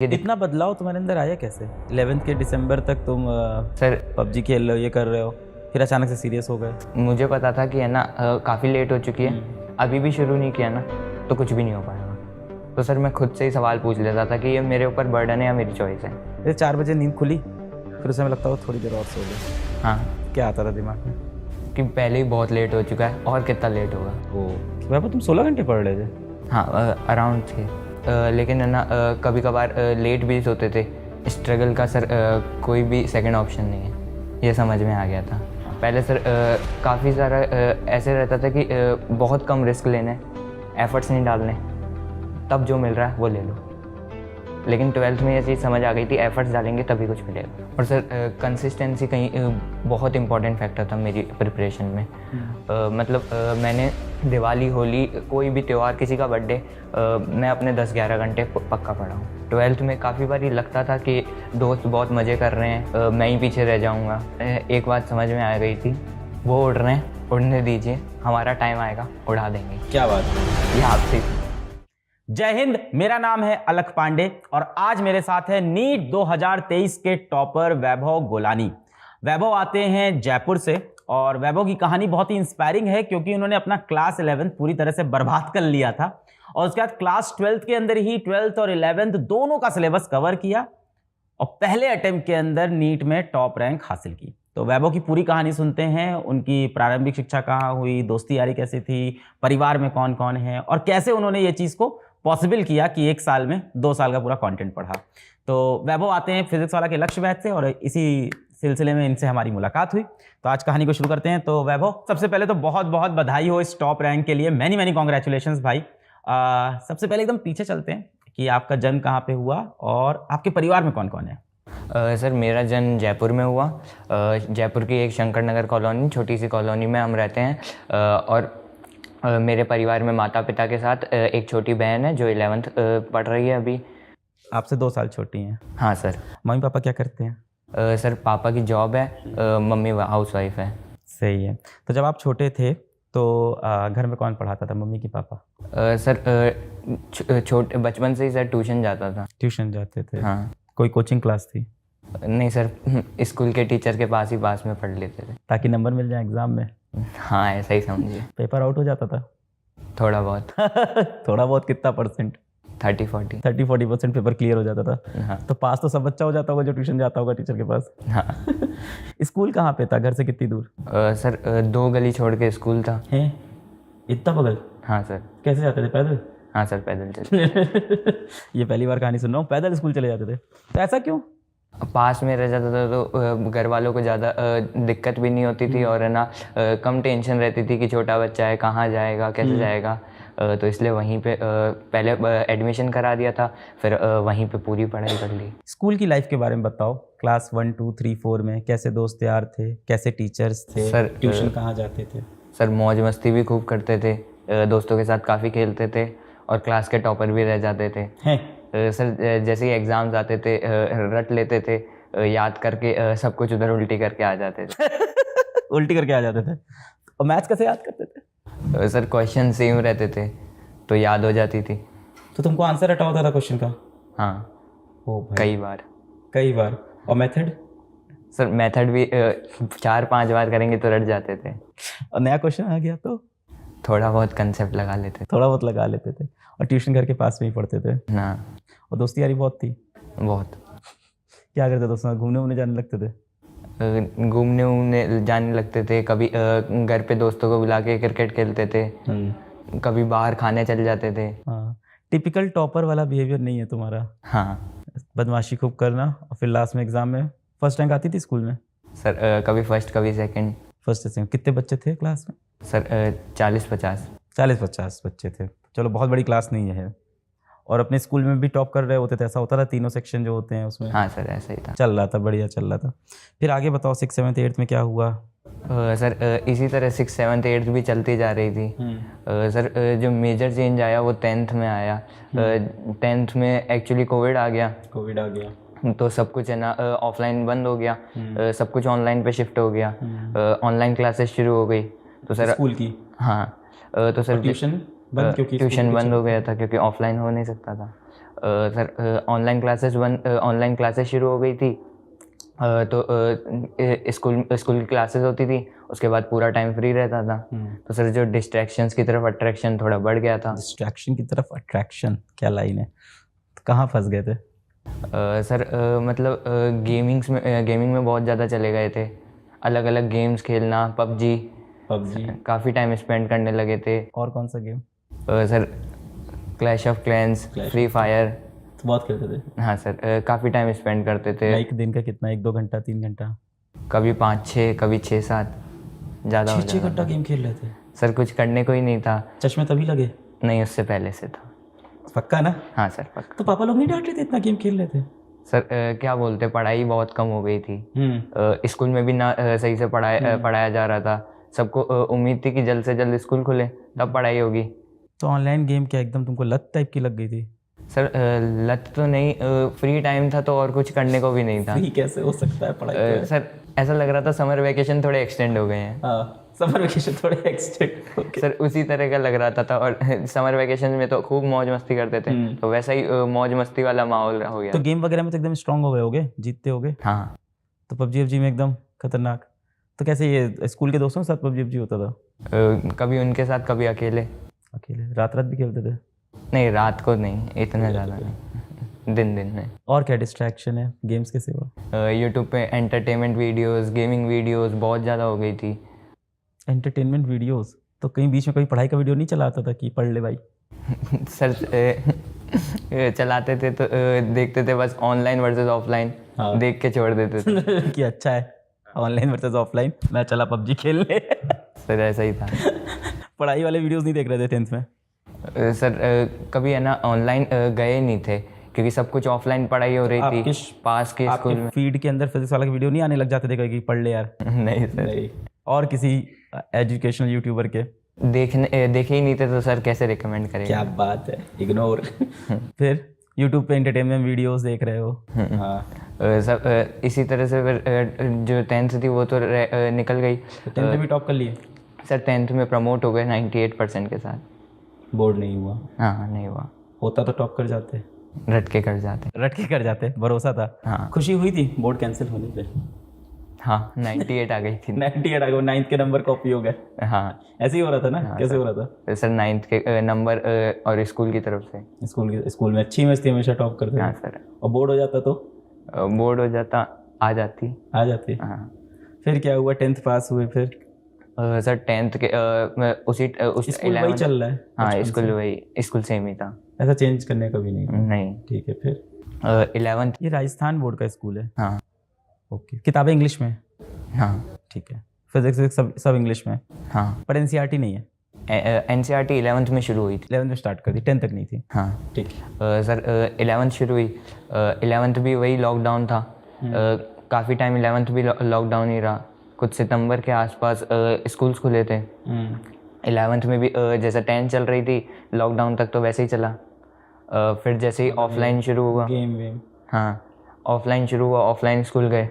इतना बदलाव तुम्हारे अंदर आया कैसे? 11th के दिसंबर तक तुम सर पबजी खेल रहे हो, ये कर रहे हो, फिर अचानक से सीरियस हो गए। मुझे पता था कि है ना काफ़ी लेट हो चुकी है, अभी भी शुरू नहीं किया ना तो कुछ भी नहीं हो पाएगा। तो सर मैं खुद से ही सवाल पूछ लेता था कि ये मेरे ऊपर बर्डन है या मेरी चॉइस है। फिर 4 बजे नींद खुली, फिर उस समय लगता हो थोड़ी देर और सो गए। हाँ, क्या आता था दिमाग में? कि पहले ही बहुत लेट हो चुका है और कितना लेट होगा। ओ बाबा, तुम 16 घंटे पढ़ रहे थे? हाँ, अराउंड थे। लेकिन है ना कभी कभार लेट भी सोते थे। स्ट्रगल का सर कोई भी सेकंड ऑप्शन नहीं है, ये समझ में आ गया था। पहले सर काफ़ी सारा ऐसे रहता था कि बहुत कम रिस्क लेने, एफर्ट्स नहीं डालने, तब जो मिल रहा है वो ले लो। लेकिन 12th में ये चीज़ समझ आ गई थी, एफर्ट्स डालेंगे तभी कुछ मिलेगा। और सर कंसिस्टेंसी कहीं बहुत इंपॉर्टेंट फैक्टर था मेरी प्रिपरेशन में। मतलब मैंने दिवाली, होली, कोई भी त्यौहार, किसी का बर्थडे, मैं अपने 10-11 घंटे पक्का पढ़ा हूँ। 12th में काफ़ी बार लगता था कि दोस्त बहुत मज़े कर रहे हैं, मैं ही पीछे रह जाऊँगा। एक बात समझ में आ गई थी, वो उड़ रहे हैं, उड़ने दीजिए, हमारा टाइम आएगा, उड़ा देंगे। क्या बात है, ये आपसे। जय हिंद। मेरा नाम है अलख पांडे और आज मेरे साथ है नीट 2023 के टॉपर वैभव गोलानी। वैभव आते हैं जयपुर से और वैभव की कहानी बहुत ही इंस्पायरिंग है क्योंकि उन्होंने अपना क्लास 11 पूरी तरह से बर्बाद कर लिया था और उसके बाद क्लास 12 के अंदर ही 12th और 11th दोनों का सिलेबस कवर किया और पहले अटेम्प्ट के अंदर नीट में टॉप रैंक हासिल की। तो वैभव की पूरी कहानी सुनते हैं, उनकी प्रारंभिक शिक्षा कहाँ हुई, दोस्ती यारी कैसी थी, परिवार में कौन कौन है और कैसे उन्होंने ये चीज़ को पॉसिबल किया कि 1 साल में 2 साल का पूरा कंटेंट पढ़ा। तो वैभव आते हैं फिजिक्स वाला के लक्ष्य बैच से और इसी सिलसिले में इनसे हमारी मुलाकात हुई। तो आज कहानी को शुरू करते हैं। तो वैभव, सबसे पहले तो बहुत बहुत बधाई हो इस टॉप रैंक के लिए, मैनी मैनी कॉन्ग्रेचुलेशंस भाई। सबसे पहले एकदम पीछे चलते हैं कि आपका जन्म कहाँ पे हुआ और आपके परिवार में कौन कौन है? सर मेरा जन्म जयपुर में हुआ। जयपुर की एक शंकर नगर कॉलोनी, छोटी सी कॉलोनी में हम रहते हैं। और मेरे परिवार में माता पिता के साथ एक छोटी बहन है जो 11th पढ़ रही है अभी। आपसे 2 साल छोटी हैं? हाँ सर। मम्मी पापा क्या करते हैं? सर पापा की जॉब है, मम्मी हाउसवाइफ है। सही है। तो जब आप छोटे थे तो घर में कौन पढ़ाता था, मम्मी की पापा? सर छोटे बचपन से ही सर ट्यूशन जाता था। ट्यूशन जाते थे? हाँ। कोई कोचिंग क्लास थी? नहीं सर, स्कूल के टीचर के पास में पढ़ लेते थे ताकि नंबर मिल जाए एग्जाम में? हाँ, ऐसा ही समझिए। पेपर आउट हो जाता था? थोड़ा बहुत। थोड़ा बहुत कितना परसेंट? 30-40% पेपर क्लियर हो जाता था? हाँ। तो पास तो सब बच्चा हो जाता होगा जो ट्यूशन जाता होगा टीचर के पास। हाँ। स्कूल कहाँ पे था, घर से कितनी दूर? सर 2 गली छोड़ के स्कूल था। है? इतना बगल? हाँ सर। कैसे जाते थे, पैदल? हाँ सर, पैदल चलते। ये पहली बार कहानी सुन रहा हूँ, पैदल स्कूल चले जाते थे? तो ऐसा क्यों? पास में रह जाता था तो घर वालों को ज़्यादा दिक्कत भी नहीं होती थी और है ना कम टेंशन रहती थी कि छोटा बच्चा है, कहाँ जाएगा, कैसे जाएगा। तो इसलिए वहीं पे पहले एडमिशन करा दिया था, फिर वहीं पे पूरी पढ़ाई कर ली। स्कूल की लाइफ के बारे में बताओ। क्लास 1, 2, 3, 4 में कैसे दोस्त यार थे, कैसे टीचर्स थे सर? ट्यूशन कहाँ जाते थे? सर मौज मस्ती भी खूब करते थे, दोस्तों के साथ काफ़ी खेलते थे और क्लास के टॉपर भी रह जाते थे। हैं? सर जैसे ही एग्ज़ाम्स आते थे रट लेते थे, याद करके सब कुछ उधर उल्टी करके आ जाते थे। उल्टी करके आ जाते थे? और मैथ्स कैसे याद करते थे? सर क्वेश्चन सेम रहते थे तो याद हो जाती थी। तो तुमको आंसर रटा होता था क्वेश्चन का? हाँ। ओ भाई, कई बार। और मेथड? सर मेथड भी 4-5 बार करेंगे तो रट जाते थे। और नया क्वेश्चन आ गया तो थोड़ा बहुत कंसेप्ट लगा लेते थे। और ट्यूशन घर के पास में ही पढ़ते थे? ना। और दोस्ती यारी बहुत थी? बहुत। क्या करते दोस्तों, घूमने जाने लगते थे? घूमने जाने लगते थे, कभी घर पे दोस्तों को बुला के क्रिकेट खेलते थे, कभी बाहर खाने चले जाते थे। हाँ। टिपिकल टॉपर वाला बिहेवियर नहीं है तुम्हारा? हाँ। बदमाशी खूब करना और फिर लास्ट में एग्जाम में फर्स्ट रैंक आती थी स्कूल में? सर कभी फर्स्ट कभी सेकंड। फर्स्ट से सेकंड। कितने बच्चे थे क्लास में? सर 40-50। 40-50 बच्चे थे। चलो, बहुत बड़ी क्लास नहीं है। और अपने स्कूल में भी टॉप कर रहे होते थे, ऐसा होता था? तीनों सेक्शन जो होते हैं उसमें? हाँ सर, ऐसा ही था। चल रहा था, बढ़िया चल रहा था। फिर आगे बताओ, 6, 7, 8 में क्या हुआ? सर इसी तरह 6, 7, 8 भी चलती जा रही थी। सर जो मेजर चेंज आया वो 10th में आया। 10th में एक्चुअली कोविड आ गया तो सब कुछ है ना ऑफलाइन बंद हो गया, सब कुछ ऑनलाइन पे शिफ्ट हो गया। ऑनलाइन क्लासेस शुरू हो गई तो सर स्कूल की? हाँ। तो सर ट्यूशन बंद? क्योंकि ट्यूशन बंद हो गया था क्योंकि ऑफलाइन हो नहीं सकता था। सर ऑनलाइन क्लासेस शुरू हो गई थी। तो स्कूल की क्लासेस होती थी, उसके बाद पूरा टाइम फ्री रहता था। तो सर जो डिस्ट्रैक्शंस की तरफ अट्रैक्शन थोड़ा बढ़ गया था। डिस्ट्रैक्शन की तरफ अट्रैक्शन, क्या लाइन है? तो कहाँ फंस गए थे? सर मतलब गेमिंग में बहुत ज़्यादा चले गए थे। अलग अलग गेम्स खेलना, पबजी काफ़ी टाइम स्पेंड करने लगे थे। और कौन सा game? Sir clash of clans, free fire. तो बहुत खेलते थे? हाँ सर, काफ़ी टाइम स्पेंड करते थे। एक दिन का कितना, 1-2 घंटा, 3 घंटा? कभी 5-6, कभी 6-7, ज़्यादा हो 6 घंटा गेम खेल रहे थे? सर कुछ करने को ही नहीं था। चश्मे तभी लगे? नहीं, उससे पहले से था। पक्का ना? हाँ सर पक्का। तो पापा लोग नहीं डांट रहे थे इतना गेम खेल रहे थे? सर क्या बोलते, पढ़ाई बहुत कम हो गई थी। स्कूल में भी ना सही से पढ़ाया जा रहा था। सबको उम्मीद थी कि जल्द से जल्द स्कूल खुले तब पढ़ाई होगी। तो ऑनलाइन गेम क्या एकदम तुमको लत टाइप की लग गई थी? सर लत तो नहीं, फ्री टाइम था तो और कुछ करने को भी नहीं था। फ्री कैसे हो सकता है पढ़ाई? सर ऐसा लग रहा था समर वेकेशन थोड़े एक्सटेंड हो गए हैं। समर वेकेशन थोड़े एक्सटेंड हो गए। सर उसी तरह का लग रहा था और समर वेकेशन में तो खूब मौज मस्ती करते थे, तो वैसा ही मौज मस्ती वाला माहौल हो गया। तो गेम वगैरह में तो एकदम स्ट्रांग हो गए होगे, जीतते होगे? हाँ। तो पबजी में एकदम खतरनाक। तो कैसे ये स्कूल के दोस्तों के साथ पबजी होता था? कभी उनके साथ, कभी अकेले। रात भी खेलते थे? नहीं, रात को नहीं, इतना ज़्यादा नहीं, दिन में। और क्या डिस्ट्रैक्शन है गेम्स के सिवा? यूट्यूब पे एंटरटेनमेंट वीडियोस, गेमिंग वीडियोस बहुत ज़्यादा हो गई थी। Entertainment videos? तो कहीं बीच में कोई पढ़ाई का वीडियो नहीं चलाता था कि पढ़ ले भाई? सर चलाते थे तो देखते थे बस, ऑनलाइन वर्सेस ऑफलाइन। हाँ। देख के छोड़ देते थे कि अच्छा है ऑनलाइन वर्सेस ऑफलाइन, मैं चला पबजी खेलने। सर ऐसा ही था। पढ़ाई वाले वीडियोस नहीं देख रहे थे 10th में? सर कभी है ना ऑनलाइन गए नहीं थे, क्योंकि सब कुछ ऑफलाइन पढ़ाई हो रही थी पास के स्कूल में। फीड के अंदर फिजिक्स वाला वीडियो नहीं आने लग जाते थे कहीं कि पढ़ ले यार? नहीं सर। नहीं। और किसी एजुकेशनल यूट्यूबर के देखे ही नहीं थे तो सर कैसे रिकमेंड करेंगे? क्या बात है, इग्नोर। फिर यूट्यूब पे एंटरटेनमेंट वीडियोस देख रहे हो? हाँ। सब इसी तरह से फिर जो 10th थी वो तो निकल गई। 10th में भी टॉप कर लिए? सर 10th में प्रमोट हो गए 98% के साथ। बोर्ड नहीं हुआ? हाँ नहीं हुआ। होता तो टॉप कर जाते? रट के कर जाते। भरोसा था? हाँ। खुशी हुई थी बोर्ड कैंसिल होने पे? हाँ, 98 आ गई थी। 98 आ गए, 9th के नंबर कॉपी हो गए? हाँ। ऐसे ही हो रहा था ना? हाँ, कैसे हो रहा था? सर 9th के नंबर और स्कूल की तरफ से। स्कूल में अच्छी मस्ती हमेशा टॉप करते थे? हाँ सर। और बोर्ड हो जाता तो? बोर्ड हो जाता, आ जाती। हाँ। फिर क्या हुआ? 10th पास हुए फिर? सर 10th के उस स्कूल वही चल रहा है? हाँ, स्कूल सेम ही था, ऐसा चेंज करने का भी नहीं। ठीक है। फिर 11th। ये राजस्थान बोर्ड का स्कूल है? हाँ। ओके। किताबें इंग्लिश में? हाँ। ठीक है। फिजिक्स सब इंग्लिश में? हाँ। पर एनसीईआरटी नहीं है? एनसीईआरटी 11th में शुरू हुई थी। 11th में स्टार्ट कर दी, 10th तक नहीं थी? हाँ। ठीक। सर 11th शुरू हुई, 11th भी वही लॉकडाउन था। काफ़ी टाइम 11th भी लॉकडाउन ही रहा। कुछ सितंबर के आसपास स्कूल्स खुले थे। 11th में भी जैसे 10th चल रही थी, लॉकडाउन तक तो वैसे ही चला। फिर जैसे ही ऑफलाइन शुरू हुआ, गेम हाँ ऑफलाइन शुरू हुआ, ऑफलाइन स्कूल गए।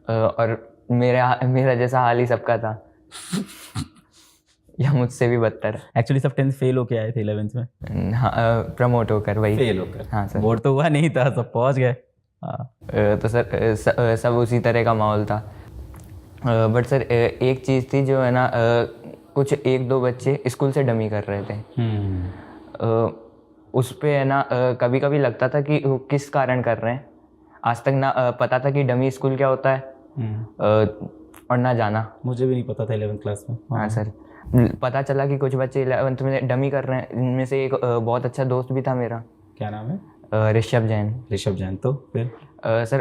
और मेरा जैसा हाल ही सबका था या मुझसे भी बदतर। एक्चुअली सब 10th फेल होके आए थे 11th में? हाँ, प्रमोट होकर वही फेल होकर। हाँ सर। बोर्ड तो हुआ नहीं था, सब पहुंच गए। तो सर सब उसी तरह का माहौल था। बट सर एक चीज़ थी जो है ना, कुछ 1-2 बच्चे स्कूल से डमी कर रहे थे। उस पे है ना कभी कभी लगता था कि वो किस कारण कर रहे हैं। आज तक ना पता था कि डमी स्कूल क्या होता है और ना जाना। मुझे भी नहीं पता था 11th क्लास में। हाँ सर, पता चला कि कुछ बच्चे 11th में डमी कर रहे हैं। इनमें से एक बहुत अच्छा दोस्त भी था मेरा। क्या नाम है? ऋषभ जैन। तो फिर सर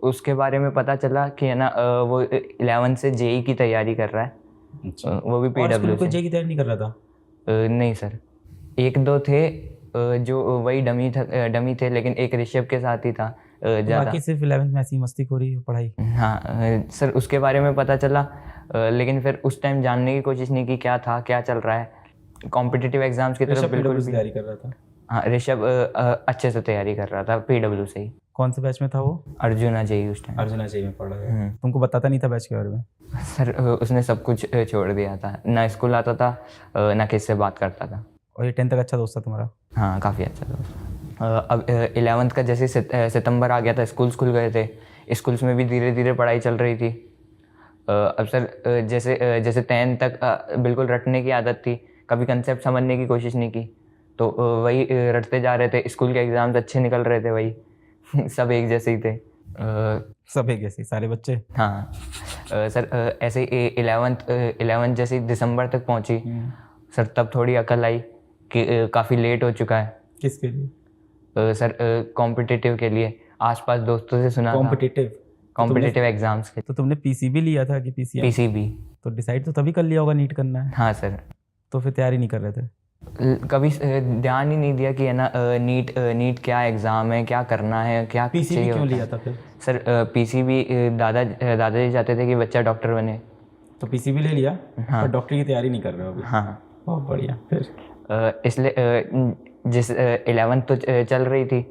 उसके बारे में पता चला कि है ना वो 11th से जेई की तैयारी कर रहा है। अच्छा। वो भी पीडब्ल्यू से। जेई की तैयारी नहीं कर रहा था? नहीं सर, 1-2 थे जो वही डमी थे, लेकिन एक ऋषभ के साथ ही था ज़्यादा। बाकी सिर्फ 11th में ऐसी मस्ती खोरी पढ़ाई? हाँ सर, उसके बारे में पता चला, लेकिन फिर उस टाइम जानने की कोशिश नहीं की क्या था, क्या चल रहा है। कॉम्पिटिटिव एग्जाम्स की तरफ बिल्कुल भी तैयारी कर रहा था? हाँ, ऋषभ अच्छे से तैयारी कर रहा था पीडब्ल्यू से ही। कौन से बैच में था वो? अर्जुना जेई उस टाइम। अर्जुना जेई में पढ़ रहा है। तुमको बताता नहीं था बैच के बारे में? सर उसने सब कुछ छोड़ दिया था, ना स्कूल आता था ना किससे बात करता था। और ये 10th तक अच्छा दोस्त था तुम्हारा? हाँ काफ़ी अच्छा था। अब 11th का जैसे सितंबर आ गया था, स्कूल्स खुल गए थे, स्कूल्स में भी धीरे धीरे पढ़ाई चल रही थी। अब सर जैसे 10th तक बिल्कुल रटने की आदत थी, कभी कंसेप्ट समझने की कोशिश नहीं की, तो वही रटते जा रहे थे। स्कूल के एग्ज़ाम्स अच्छे निकल रहे थे, वही सब एक जैसे ही थे। सब एक जैसे सारे बच्चे। हाँ सर ऐसे ही 11th जैसे ही दिसंबर तक पहुंची सर, तब थोड़ी अकल आई कि काफ़ी लेट हो चुका है। किसके लिए? सर कॉम्पिटिटिव के लिए, आसपास दोस्तों से सुना था। कॉम्पिटिटिव एग्जाम्स के। तो तुमने पीसीबी लिया था कि पीसीएम? पीसीबी। तो डिसाइड तो तभी कर लिया होगा नीट करना है। हाँ सर। तो फिर तैयारी नहीं कर रहे थे? कभी ध्यान ही नहीं दिया कि है ना नीट क्या एग्ज़ाम है, क्या करना है, क्या पीसीबी क्यों लिया था फिर? सर पीसीबी दादाजी चाहते थे कि बच्चा डॉक्टर बने, तो पीसीबी ले लिया। हाँ। पर डॉक्टरी की तैयारी नहीं कर रहे हो अभी? हाँ। बहुत बढ़िया। फिर इसलिए जिस 11th तो चल रही थी,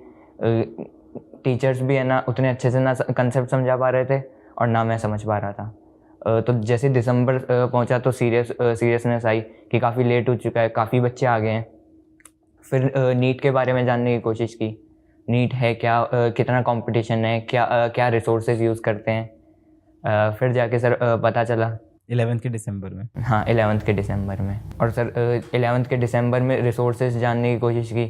टीचर्स भी है ना उतने अच्छे से ना कंसेप्ट समझा पा रहे थे और ना मैं समझ पा रहा था। तो जैसे दिसंबर पहुंचा तो सीरियसनेस आई कि काफ़ी लेट हो चुका है, काफ़ी बच्चे आ गए हैं। फिर नीट के बारे में जानने की कोशिश की, नीट है क्या, कितना कंपटीशन है, क्या रिसोर्सेज यूज़ करते हैं। फिर जाके सर पता चला 11th के दिसंबर में। हाँ 11th के दिसंबर में। और सर 11th के दिसंबर में रिसोर्सेज जानने की कोशिश की।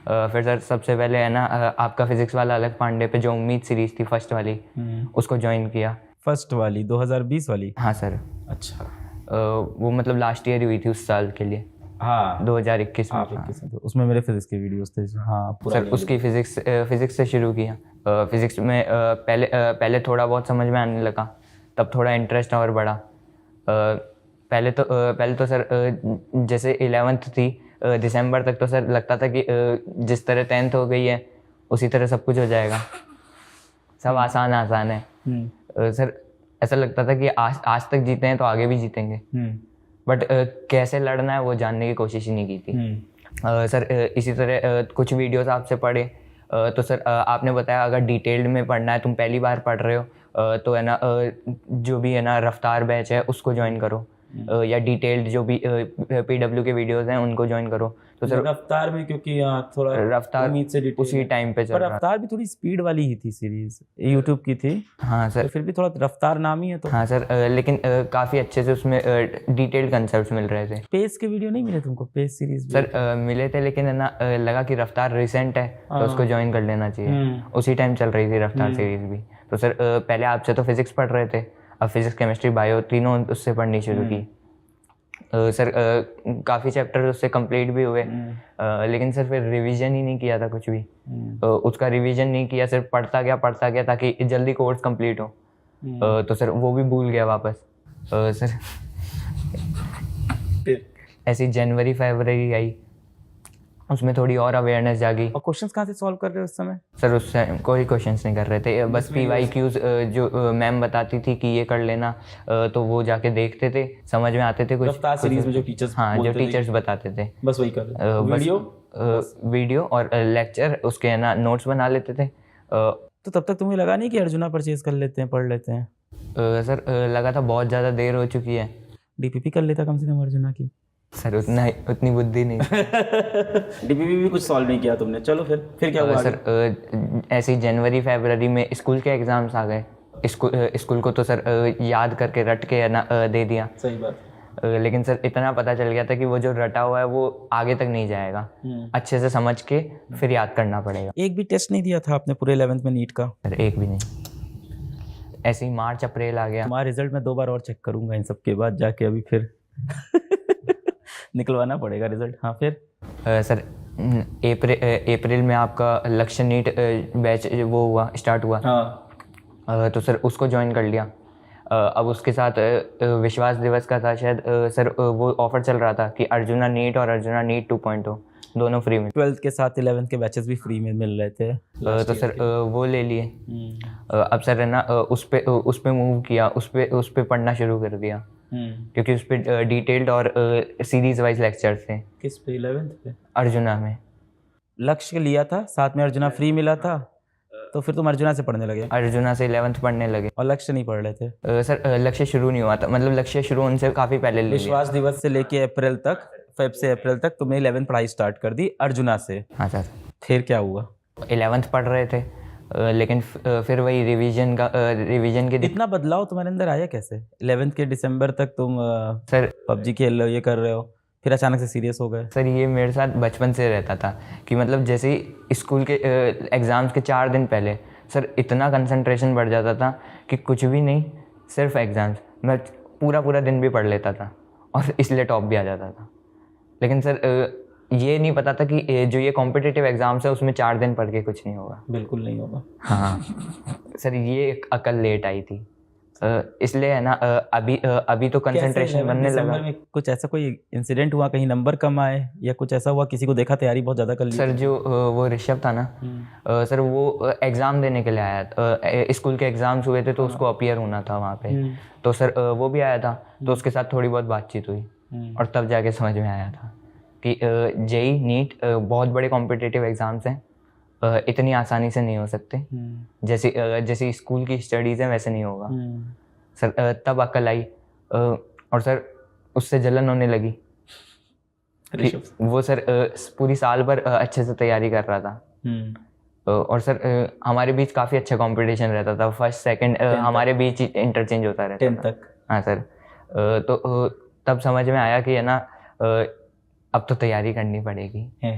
फिर सर सबसे पहले है ना आपका फिज़िक्स वाला अलग पांडे पे जो उम्मीद सीरीज़ थी फर्स्ट वाली, उसको ज्वाइन किया। फर्स्ट वाली 2020 वाली? हाँ सर। अच्छा। वो मतलब लास्ट ईयर हुई थी उस साल के लिए। हाँ 2021 में। हाँ। तो उसमें मेरे फिजिक्स के वीडियोस थे। हाँ सर उसकी फिज़िक्स से शुरू किया। फिज़िक्स में पहले थोड़ा बहुत समझ में आने लगा, तब थोड़ा इंटरेस्ट और बढ़ा। पहले तो सर जैसे 11th थी दिसंबर तक तो सर लगता था कि जिस तरह 10th हो गई है उसी तरह सब कुछ हो जाएगा, सब आसान है। सर ऐसा लगता था कि आज तक जीते हैं तो आगे भी जीतेंगे, बट कैसे लड़ना है वो जानने की कोशिश ही नहीं की थी। सर इसी तरह कुछ वीडियोस आपसे पढ़े, तो सर आपने बताया अगर डिटेल्ड में पढ़ना है, तुम पहली बार पढ़ रहे हो तो है ना जो भी है ना रफ्तार बैच है उसको ज्वाइन करो, या डिटेल्ड जो भी पीडब्ल्यू के वीडियोस हैं उनको ज्वाइन करो। तो सर रफ्तार में क्योंकि थोड़ा रफ्तार उम्मीद से उसी टाइम पे चल पर रहा। रफ्तार भी थोड़ी स्पीड वाली ही थी, सीरीज यूट्यूब की थी। हाँ सर। तो फिर भी थोड़ा रफ्तार नाम ही है तो। हाँ सर लेकिन काफ़ी अच्छे से उसमें डिटेल्ड कंसेप्ट्स मिल रहे थे। पेस के वीडियो नहीं मिले तुमको? पेस सीरीज सर मिले थे, लेकिन है ना लगा कि रफ्तार रिसेंट है तो उसको ज्वाइन कर लेना चाहिए। उसी टाइम चल रही थी रफ्तार सीरीज भी। तो सर पहले आपसे तो फिजिक्स पढ़ रहे थे, अब फिजिक्स केमिस्ट्री बायो तीनों उससे पढ़नी शुरू की। सर काफ़ी चैप्टर उससे कंप्लीट भी हुए, लेकिन सर फिर रिवीजन ही नहीं किया था कुछ भी। उसका रिवीजन नहीं किया, सिर्फ पढ़ता गया ताकि जल्दी कोर्स कंप्लीट हो। तो सर वो भी भूल गया वापस। सर ऐसी जनवरी फरवरी आई, उसमें थोड़ी और अवेयरनेस जागी। और क्वेश्चंस कहाँ से सॉल्व कर रहे हो उस समय? सर उस टाइम कोई क्वेश्चंस नहीं कर रहे थे, बस PYQs जो मैम बताती थी कि ये कर लेना, तो वो जाके देखते थे, समझ में आते थे कुछ। रफ्तार सीरीज में जो टीचर्स, हाँ जो टीचर्स बताते थे बस वही कर रहे थे। वीडियो और लेक्चर उसके है ना नोट्स बना लेते थे। तो तब तक तुम्हें लगा नहीं कि अर्जुना परचेज कर लेते हैं, पढ़ लेते हैं? सर लगा था बहुत ज़्यादा देर हो चुकी है। DPP कर लेता कम से कम अर्जुना की। सर उतनी बुद्धि नहीं। DPP भी कुछ सॉल्व नहीं किया तुमने। चलो फिर क्या हुआ? सर ऐसे ही जनवरी फरवरी में स्कूल के एग्ज़ाम्स आ गए। स्कूल को तो सर याद करके रट के ना दे दिया। सही बात। लेकिन सर इतना पता चल गया था कि वो जो रटा हुआ है वो आगे तक नहीं जाएगा, अच्छे से समझ के फिर याद करना पड़ेगा। एक भी टेस्ट नहीं दिया था आपने पूरे 11th में नीट का? सर एक भी नहीं। ऐसे ही मार्च अप्रैल आ गया। तुम्हारा रिजल्ट मैं 2 बार और चेक करूंगा इन सब के बाद जाके, अभी फिर निकलवाना पड़ेगा रिजल्ट। हाँ फिर सर अप्रैल में आपका लक्ष्य नीट बैच वो हुआ, स्टार्ट हुआ। हाँ। तो सर उसको ज्वाइन कर लिया। अब उसके साथ विश्वास दिवस का था शायद, सर वो ऑफर चल रहा था कि अर्जुना नीट और अर्जुना नीट 2.0 दोनों फ्री में। 12th के साथ 11th के बैचेस भी फ्री में मिल रहे थे। तो सर वो ले लिए। अब सर है ना उस पे मूव किया, उस पे पढ़ना शुरू कर दिया, क्योंकि उस पे डिटेल्ड और सीरीज वाइज लेक्चर्स थे। किस पे? 11th पे? अर्जुना में। लक्ष्य लिया था, साथ में अर्जुना फ्री मिला था, तो फिर तुम अर्जुना से पढ़ने लगे? अर्जुना से 11th पढ़ने लगे। और लक्ष्य नहीं पढ़ रहे थे? सर लक्ष्य शुरू नहीं हुआ था, मतलब लक्ष्य शुरू उनसे काफ़ी पहले ले लिया। विश्वास दिवस से लेके अप्रैल तक फेब से अप्रैल तक तुमने 11th पढ़ाई स्टार्ट कर दी अर्जुना से। हाँ सर। फिर क्या हुआ? 11th पढ़ रहे थे लेकिन फिर वही रिवीजन के इतना बदलाव तुम्हारे अंदर आया कैसे? 11th के दिसंबर तक तुम सर पबजी खेल रहे हो, ये कर रहे हो, फिर अचानक से सीरियस हो गए? सर ये मेरे साथ बचपन से रहता था कि मतलब जैसे ही स्कूल के एग्ज़ाम्स के 4 दिन पहले सर इतना कंसंट्रेशन बढ़ जाता था कि कुछ भी नहीं, सिर्फ एग्ज़ाम्स। मैं पूरा दिन भी पढ़ लेता था और इसलिए टॉप भी आ जाता था। लेकिन सर ये नहीं पता था कि जो ये कॉम्पिटिटिव एग्ज़ाम्स है उसमें 4 दिन पढ़ के कुछ नहीं होगा। बिल्कुल नहीं होगा। हाँ सर ये एक अकल लेट आई थी, इसलिए है ना अभी तो कंसंट्रेशन बनने लगा। में कुछ ऐसा कोई इंसिडेंट हुआ, कहीं नंबर कम आए या कुछ ऐसा हुआ, किसी को देखा तैयारी बहुत ज़्यादा कर ली? सर जो वो ऋषभ था ना, सर वो एग्ज़ाम देने के लिए आया था, स्कूल के एग्ज़ाम्स हुए थे तो उसको अपीयर होना था वहाँ पे, तो सर वो भी आया था, तो उसके साथ थोड़ी बहुत बातचीत हुई और तब जाके समझ में आया था कि जेई नीट बहुत बड़े कॉम्पिटिटिव एग्ज़ाम्स हैं, इतनी आसानी से नहीं हो सकते। जैसे स्कूल की स्टडीज़ हैं वैसे नहीं होगा सर। तब अकल आई और सर उससे जलन होने लगी कि वो सर पूरी साल भर अच्छे से तैयारी कर रहा था। और सर हमारे बीच काफ़ी अच्छा कंपटीशन रहता था, फर्स्ट सेकंड हमारे बीच इंटरचेंज होता रहता 10 था तक। हाँ सर। तो तब समझ में आया कि है ना अब तो तैयारी करनी पड़ेगी है।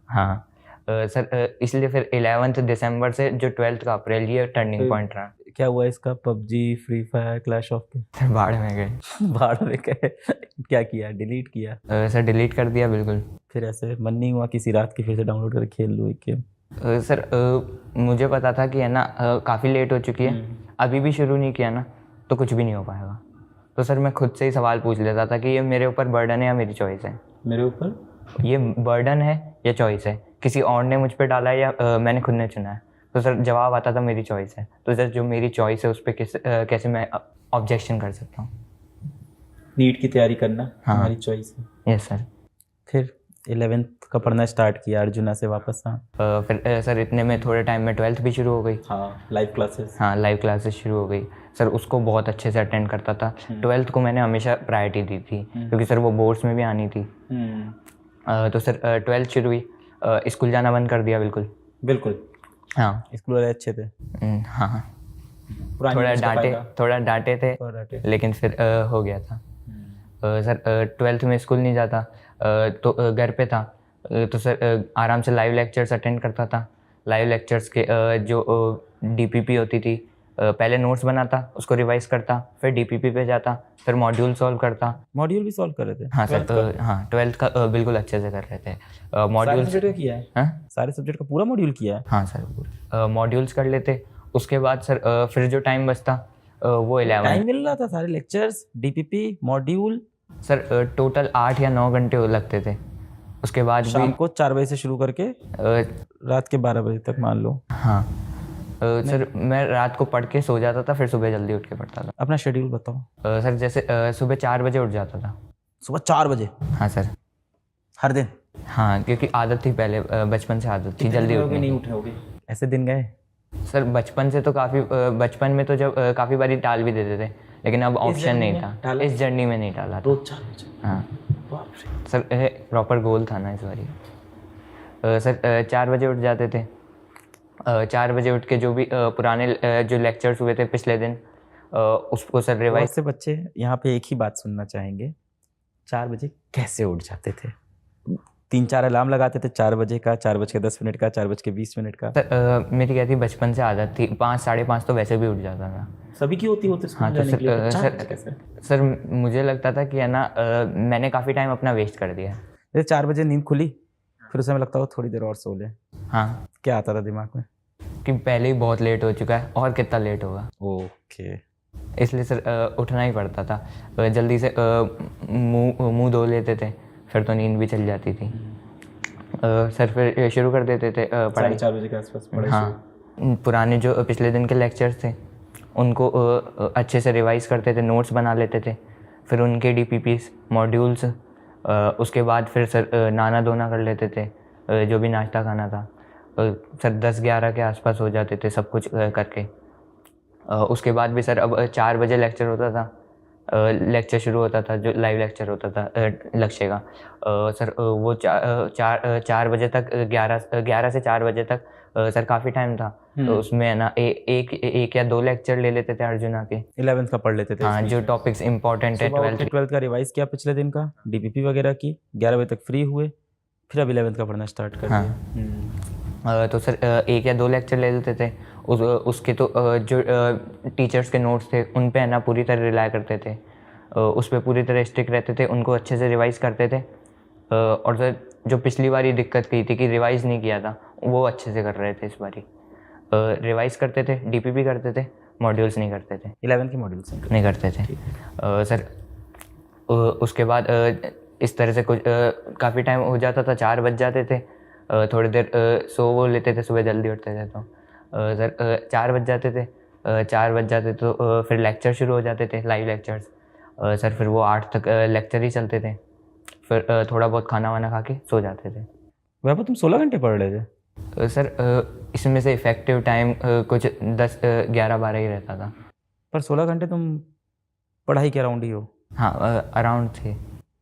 हाँ सर इसलिए फिर 11th दिसंबर से जो 12th का अप्रैल ये टर्निंग पॉइंट रहा। क्या हुआ इसका? PUBG, free fire, clash of sir बाढ़ में गए। बाढ़ में गए? क्या किया? डिलीट किया? सर डिलीट कर दिया बिल्कुल। फिर ऐसे मन नहीं हुआ किसी रात की फिर से डाउनलोड करके खेल लूँ एक गेम? सर मुझे पता था कि है ना काफ़ी लेट हो चुकी है, अभी भी शुरू नहीं किया ना तो कुछ भी नहीं हो पाएगा। तो सर मैं खुद से ही सवाल पूछ लेता था कि ये मेरे ऊपर बर्डन है या मेरी चॉइस है? मेरे ऊपर ये बर्डन है या चॉइस है? किसी और ने मुझ पे डाला है या मैंने खुद ने चुना है? तो सर जवाब आता था मेरी चॉइस है। तो सर जो मेरी चॉइस है उस पर कैसे मैं ऑब्जेक्शन कर सकता हूँ? नीट की तैयारी करना हाँ। हमारी चॉइस है। Yes sir. फिर 11th का पढ़ना स्टार्ट किया अर्जुना से वापस? हाँ। फिर सर इतने में थोड़े टाइम में 12th भी शुरू हो गई। हाँ, लाइव क्लासेस। हाँ लाइव क्लासेस शुरू हो गई सर, उसको बहुत अच्छे से अटेंड करता था। 12th को मैंने हमेशा प्रायोरिटी दी थी क्योंकि सर वो बोर्ड्स में भी आनी थी। तो सर 12th शुरू हुई, स्कूल जाना बंद कर दिया बिल्कुल। बिल्कुल? हाँ स्कूल वाले अच्छे थे? हाँ थोड़ा डांटे थे लेकिन फिर हो गया था। सर 12th में स्कूल नहीं जाता तो घर पे था, तो सर आराम से लाइव लेक्चर्स अटेंड करता था। लाइव लेक्चर्स के जो डीपीपी होती थी, पहले नोट्स बनाता, उसको रिवाइज करता, फिर डीपीपी पे जाता, फिर मॉड्यूल सॉल्व करता। मॉड्यूल भी सॉल्व कर रहे थे? हाँ सर। हाँ 12th का बिल्कुल अच्छे से कर रहे थे। मॉड्यूल्स सारे सब्जेक्ट किया है? हाँ सारे सब्जेक्ट का पूरा मॉड्यूल किया है? हाँ सर मॉड्यूल्स कर लेते। उसके बाद सर फिर जो टाइम बचता वो 11 टाइम मिल रहा था? सारे lectures, DPP, module? Sir total 8 या 9 घंटे लगते थे। उसके बाद शाम को 4 बजे से शुरू करके रात के 12 बजे तक मान लो? हाँ सर मैं रात को पढ़ के सो जाता था, फिर सुबह जल्दी उठ के पढ़ता था। अपना शेड्यूल बताओ। सर जैसे सुबह 4 बजे उठ जाता था। सुबह 4 बजे? हाँ सर। हर दिन? हाँ क्योंकि आदत थी, पहले बचपन से आदत थी जल्दी उठने। नहीं उठे होगे? ऐसे दिन गए? सर बचपन से तो काफ़ी, बचपन में तो जब काफ़ी बारी टाल भी देते थे, लेकिन अब ऑप्शन नहीं था। इस जर्नी में नहीं टाला था। रोज 4 बजे? हाँ सर प्रॉपर गोल था ना इस बारी। सर 4 बजे उठ जाते थे। 4 बजे उठ के जो भी पुराने जो लेक्चर्स हुए थे पिछले दिन उसको सर रिवाइज। से बच्चे यहाँ पे एक ही बात सुनना चाहेंगे, 4 बजे कैसे उठ जाते थे? 3-4 अलार्म लगाते थे 4 बजे का, 4:10 का, 4:20 का? सर मेरी क्या थी, बचपन से आदत थी, 5 साढ़े 5 तो वैसे भी उठ जाता था। सभी की होती हाँ तो सर मुझे लगता था कि है ना मैंने काफ़ी टाइम अपना वेस्ट कर दिया। जैसे 4 बजे नींद खुली, फिर उस समय लगता हो थोड़ी देर और सो ले। हाँ क्या आता था दिमाग में? कि पहले ही बहुत लेट हो चुका है और कितना लेट होगा। ओके। इसलिए सर उठना ही पड़ता था। जल्दी से मुंह धो लेते थे, फिर तो नींद भी चल जाती थी। सर फिर शुरू कर देते थे पढ़ाई 4 बजे के आसपास पढ़ाई। हाँ पुराने जो पिछले दिन के लेक्चर्स थे उनको अच्छे से रिवाइज करते थे, नोट्स बना लेते थे, फिर उनके डीपीपीस, मॉड्यूल्स। उसके बाद फिर सर नहाना धोना कर लेते थे, जो भी नाश्ता खाना था। सर 10-11 के आसपास हो जाते थे सब कुछ करके। उसके बाद भी सर अब 4 बजे लेक्चर होता था, लेक्चर शुरू होता था, जो लाइव लेक्चर होता था लक्ष्य का, सर वो 4 बजे तक, 11 से 4 बजे तक सर काफ़ी टाइम था। तो उसमें है ना एक या 2 लेक्चर ले लेते थे अर्जुना के। 11th का पढ़ लेते थे? हाँ, जो टॉपिक्स इंपॉर्टेंट है। 12th का रिवाइज किया पिछले दिन का, डीपीपी वगैरह की, 11 बजे तक फ्री हुए, फिर अब 11th का पढ़ना स्टार्ट कर दिया। तो सर 1 या 2 लेक्चर ले लेते थे। उसके तो जो टीचर्स के नोट्स थे उन पे है ना पूरी तरह रिलाय करते थे, उस पर पूरी तरह स्टिक रहते थे, उनको अच्छे से रिवाइज़ करते थे। और सर जो पिछली बारी दिक्कत की थी कि रिवाइज़ नहीं किया था, वो अच्छे से कर रहे थे इस बारी। रिवाइज़ करते थे, डीपीपी करते थे, मॉड्यूल्स नहीं करते थे। 11th के मॉड्यूल्स नहीं करते थे। सर उसके बाद इस तरह से कुछ काफ़ी टाइम हो जाता था, 4 बज जाते थे। थोड़ी देर सो वो लेते थे, सुबह जल्दी उठते थे। तो सर 4 बज जाते थे। 4 बज जाते तो फिर लेक्चर शुरू हो जाते थे, लाइव लेक्चर्स। सर फिर वो 8 तक लेक्चर ही चलते थे। फिर थोड़ा बहुत खाना वाना खा के सो जाते थे। वैभव तुम 16 घंटे पढ़ रहे थे? सर इसमें से इफ़ेक्टिव टाइम कुछ 10, 11, 12 ही रहता था। पर 16 घंटे तुम पढ़ाई के अराउंड ही हो? हाँ, अराउंड थे।